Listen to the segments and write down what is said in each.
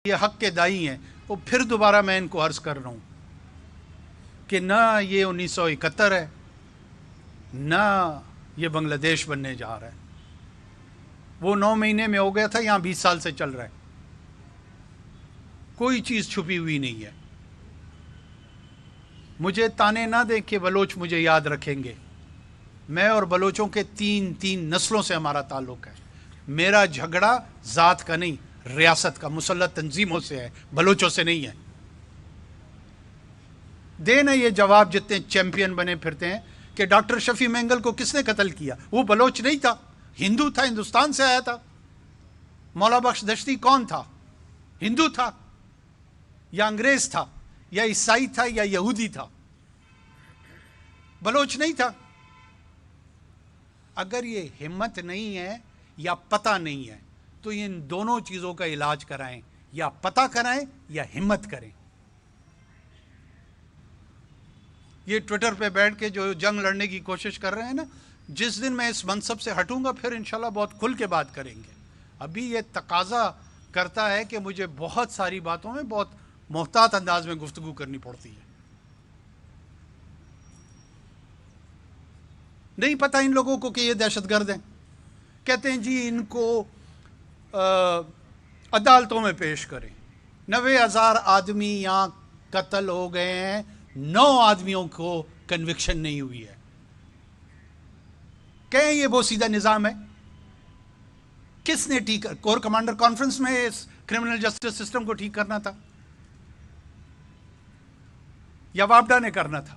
یہ حق کے دائی ہیں، وہ پھر دوبارہ میں ان کو عرض کر رہا ہوں کہ نہ یہ 1971 ہے، نہ یہ بنگلہ دیش بننے جا رہا ہے۔ وہ 9 مہینے میں ہو گیا تھا، یہاں 20 سال سے چل رہا ہے۔ کوئی چیز چھپی ہوئی نہیں ہے۔ مجھے تانے نہ دیں کہ بلوچ مجھے یاد رکھیں گے۔ میں اور بلوچوں کے تین نسلوں سے ہمارا تعلق ہے۔ میرا جھگڑا ذات کا نہیں، ریاست کا، مسلح تنظیموں سے ہے، بلوچوں سے نہیں ہے۔ دینا یہ جواب جتنے چیمپئن بنے پھرتے ہیں کہ ڈاکٹر شفیع مینگل کو کس نے قتل کیا؟ وہ بلوچ نہیں تھا، ہندو تھا، ہندوستان سے آیا تھا۔ مولا بخش دشتی کون تھا؟ ہندو تھا یا انگریز تھا یا عیسائی تھا یا یہودی تھا، بلوچ نہیں تھا۔ اگر یہ ہمت نہیں ہے یا پتہ نہیں ہے تو ان دونوں چیزوں کا علاج کرائیں، یا پتہ کرائیں یا ہمت کریں۔ یہ ٹویٹر پہ بیٹھ کے جو جنگ لڑنے کی کوشش کر رہے ہیں نا، جس دن میں اس منصب سے ہٹوں گا پھر انشاءاللہ بہت کھل کے بات کریں گے۔ ابھی یہ تقاضا کرتا ہے کہ مجھے بہت ساری باتوں میں بہت محتاط انداز میں گفتگو کرنی پڑتی ہے۔ نہیں پتہ ان لوگوں کو کہ یہ دہشت گرد ہیں، کہتے ہیں جی ان کو عدالتوں میں پیش کریں۔ 90,000 آدمی یہاں قتل ہو گئے ہیں، 9 آدمیوں کو کنوکشن نہیں ہوئی ہے۔ کہیں یہ بوسیدہ نظام ہے؟ کس نے ٹھیک؟ کور کمانڈر کانفرنس میں اس کرمنل جسٹس سسٹم کو ٹھیک کرنا تھا یا واپڈا نے کرنا تھا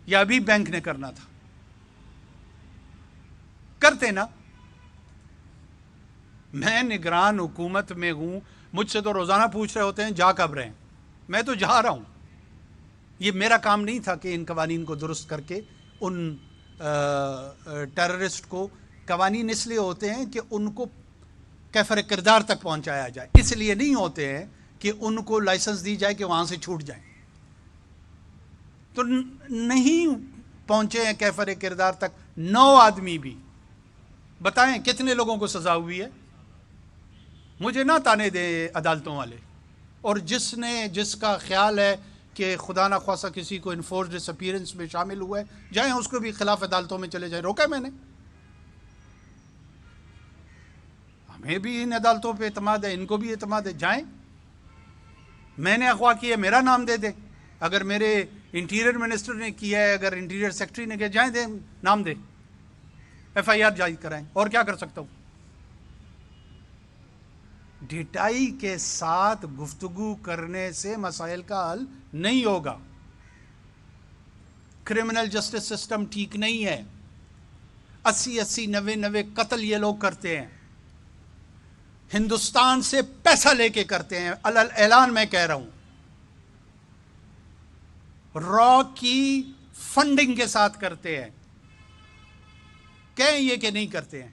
یا ابھی بینک نے کرنا تھا؟ کرتے نا۔ میں نگران حکومت میں ہوں، مجھ سے تو روزانہ پوچھ رہے ہوتے ہیں جا کب رہے ہیں؟ میں تو جا رہا ہوں۔ یہ میرا کام نہیں تھا کہ ان قوانین کو درست کر کے ان ٹیررسٹ کو، قوانین اس لیے ہوتے ہیں کہ ان کو کیفر کردار تک پہنچایا جائے، اس لیے نہیں ہوتے ہیں کہ ان کو لائسنس دی جائے کہ وہاں سے چھوٹ جائیں۔ تو نہیں پہنچے ہیں کیفر کردار تک 9 آدمی بھی۔ بتائیں کتنے لوگوں کو سزا ہوئی ہے؟ مجھے نہ تانے دیں عدالتوں والے، اور جس کا خیال ہے کہ خدا نہ خواصہ کسی کو انفورس ڈس اپیرنس میں شامل ہوا ہے، جائیں اس کو بھی خلاف عدالتوں میں چلے جائیں۔ روکا میں نے؟ ہمیں بھی ان عدالتوں پہ اعتماد ہے، ان کو بھی اعتماد ہے، جائیں۔ میں نے اغوا کیا، میرا نام دے دیں۔ اگر میرے انٹیریئر منسٹر نے کیا ہے، اگر انٹیریئر سیکرٹری نے کیا، جائیں دیں، نام دیں، FIR جاری کرائیں۔ اور کیا کر سکتا ہوں؟ ڈٹائی کے ساتھ گفتگو کرنے سے مسائل کا حل نہیں ہوگا۔ کرمنل جسٹس سسٹم ٹھیک نہیں ہے۔ 80 90 قتل یہ لوگ کرتے ہیں، ہندوستان سے پیسہ لے کے کرتے ہیں، اعلان میں کہہ رہا ہوں، را کی فنڈنگ کے ساتھ کرتے ہیں۔ کہیں یہ کہ نہیں کرتے ہیں؟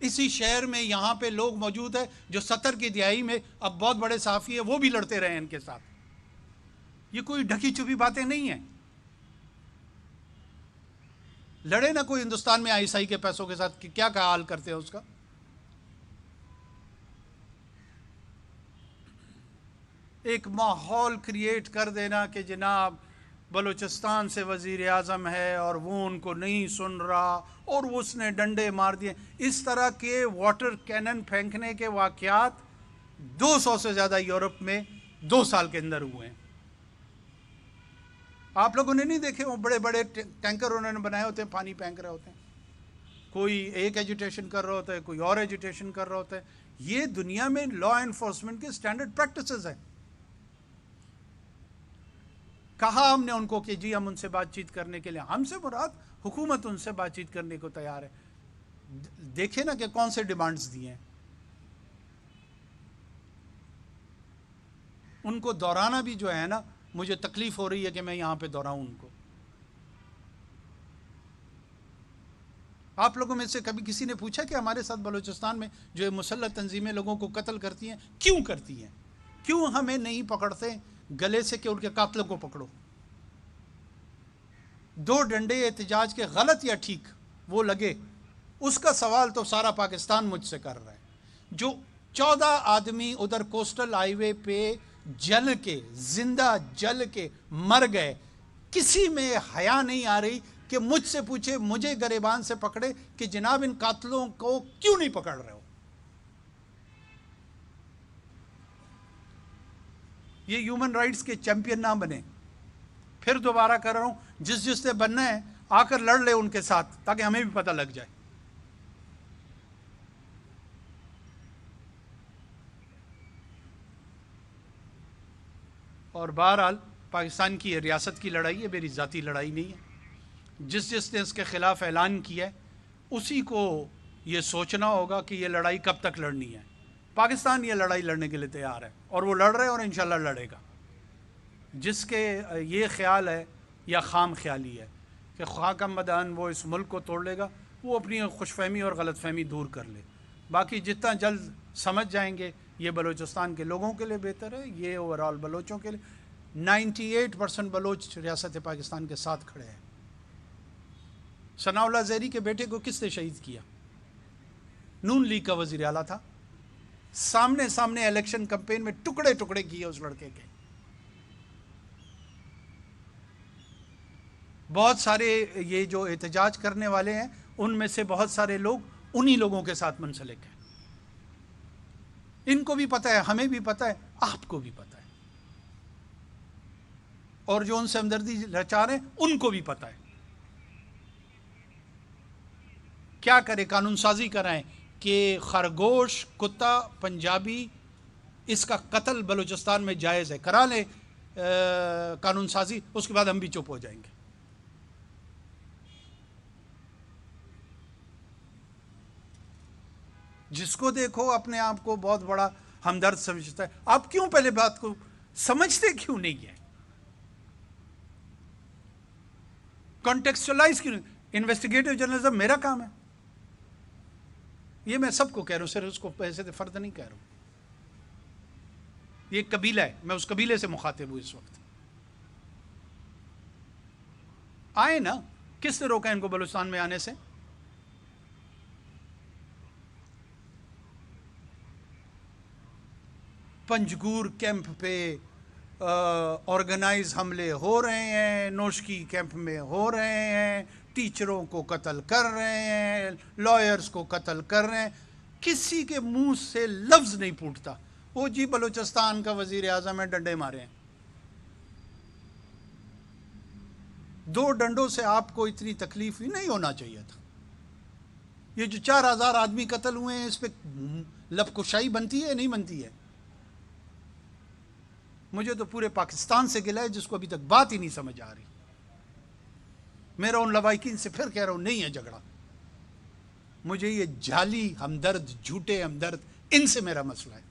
اسی شہر میں یہاں پہ لوگ موجود ہیں جو 70 کی دہائی میں اب بہت بڑے صحافی ہیں، وہ بھی لڑتے رہے ہیں ان کے ساتھ۔ یہ کوئی ڈھکی چھپی باتیں نہیں ہیں۔ لڑے نا کوئی ہندوستان میں ISI کے پیسوں کے ساتھ، کیا حال کرتے ہیں اس کا؟ ایک ماحول کریٹ کر دینا کہ جناب بلوچستان سے وزیر اعظم ہے اور وہ ان کو نہیں سن رہا اور اس نے ڈنڈے مار دیے، اس طرح کے واٹر کینن پھینکنے کے واقعات 200 سے زیادہ یورپ میں 2 سال کے اندر ہوئے ہیں۔ آپ لوگوں نے نہیں دیکھے؟ وہ بڑے بڑے ٹینکر انہوں نے بنائے ہوتے ہیں، پانی پھینک رہے ہوتے ہیں، کوئی ایک ایجوٹیشن کر رہا ہوتا ہے، کوئی اور ایجوٹیشن کر رہا ہوتا ہے۔ یہ دنیا میں لا انفورسمنٹ کے سٹینڈرڈ پریکٹسز ہیں۔ کہا ہم نے ان کو کہ جی ہم ان سے بات چیت کرنے کے لیے، ہم سے مراد حکومت ان سے بات چیت کرنے کو تیار ہے۔ دیکھیں نا کہ کون سے ڈیمانڈز دیے ہیں۔ ان کو دورانا بھی جو ہے نا، مجھے تکلیف ہو رہی ہے کہ میں یہاں پہ دوہراؤں ان کو۔ آپ لوگوں میں سے کبھی کسی نے پوچھا کہ ہمارے ساتھ بلوچستان میں جو مسلح تنظیمیں لوگوں کو قتل کرتی ہیں کیوں کرتی ہیں؟ کیوں ہمیں نہیں پکڑتے گلے سے کہ ان کے قاتلوں کو پکڑو؟ 2 ڈنڈے احتجاج کے غلط یا ٹھیک، وہ لگے. اس کا سوال تو سارا پاکستان مجھ سے کر رہا ہے. جو 14 آدمی ادھر کوسٹل ہائی وے پہ جل کے زندہ جل کے مر گئے, کسی میں حیا نہیں آ رہی کہ مجھ سے پوچھے, مجھے گریبان سے پکڑے کہ جناب ان قاتلوں کو کیوں نہیں پکڑ رہے ہو. یہ ہیومن رائٹس کے چیمپئن نہ بنے. پھر دوبارہ کر رہا ہوں, جس نے بننا ہے آ کر لڑ لے ان کے ساتھ, تاکہ ہمیں بھی پتہ لگ جائے. اور بہرحال پاکستان کی یہ ریاست کی لڑائی ہے, میری ذاتی لڑائی نہیں ہے. جس نے اس کے خلاف اعلان کیا ہے اسی کو یہ سوچنا ہوگا کہ یہ لڑائی کب تک لڑنی ہے. پاکستان یہ لڑائی لڑنے کے لیے تیار ہے, اور وہ لڑ رہے ہیں اور انشاءاللہ لڑے گا. جس کے یہ خیال ہے یا خام خیالی ہے کہ خاک مدان وہ اس ملک کو توڑ لے گا, وہ اپنی خوش فہمی اور غلط فہمی دور کر لے. باقی جتنا جلد سمجھ جائیں گے یہ بلوچستان کے لوگوں کے لیے بہتر ہے, یہ اوورال بلوچوں کے لیے. 98% بلوچ ریاست پاکستان کے ساتھ کھڑے ہیں. ثناء اللہ زہری کے بیٹے کو کس نے شہید کیا؟ نون لیگ کا وزیر اعلیٰ تھا. سامنے الیکشن کمپین میں ٹکڑے ٹکڑے کیے اس لڑکے کے. بہت سارے یہ جو احتجاج کرنے والے ہیں ان میں سے بہت سارے لوگ انہی لوگوں کے ساتھ منسلک ہیں. ان کو بھی پتہ ہے, ہمیں بھی پتہ ہے, آپ کو بھی پتہ ہے, اور جو ان سے ہمدردی رچا رہے ہیں ان کو بھی پتہ ہے. کیا کرے, قانون سازی کرائیں کہ خرگوش, کتا, پنجابی, اس کا قتل بلوچستان میں جائز ہے, کرا لیں قانون سازی, اس کے بعد ہم بھی چپ ہو جائیں گے. جس کو دیکھو اپنے آپ کو بہت بڑا ہمدرد سمجھتا ہے. آپ کیوں پہلے بات کو سمجھتے کیوں نہیں ہیں؟ کانٹیکسچلائز کیوں نہیں؟ انویسٹیگیٹو جرنلزم میرا کام ہے, یہ میں سب کو کہہ رہا ہوں, صرف اس کو پیسے سے فرد نہیں کہہ رہا ہوں. یہ ایک قبیلہ ہے, میں اس قبیلے سے مخاطب ہوں اس وقت. آئے نا, کس نے روکا ان کو بلوچستان میں آنے سے؟ پنجگور کیمپ پہ آرگنائز حملے ہو رہے ہیں, نوشکی کیمپ میں ہو رہے ہیں, ٹیچروں کو قتل کر رہے ہیں, لائرز کو قتل کر رہے ہیں. کسی کے منہ سے لفظ نہیں پھوٹتا, وہ جی بلوچستان کا وزیر اعظم ہے, ڈنڈے مارے ہیں. 2 ڈنڈوں سے آپ کو اتنی تکلیف ہی نہیں ہونا چاہیے تھا. یہ جو 4000 آدمی قتل ہوئے ہیں, اس پہ لب کشائی بنتی ہے نہیں بنتی ہے؟ مجھے تو پورے پاکستان سے گلہ ہے جس کو ابھی تک بات ہی نہیں سمجھ آ رہی. میرا ان لوائقین سے پھر کہہ رہا ہوں, نہیں ہے جھگڑا. مجھے یہ جعلی ہمدرد, جھوٹے ہمدرد, ان سے میرا مسئلہ ہے.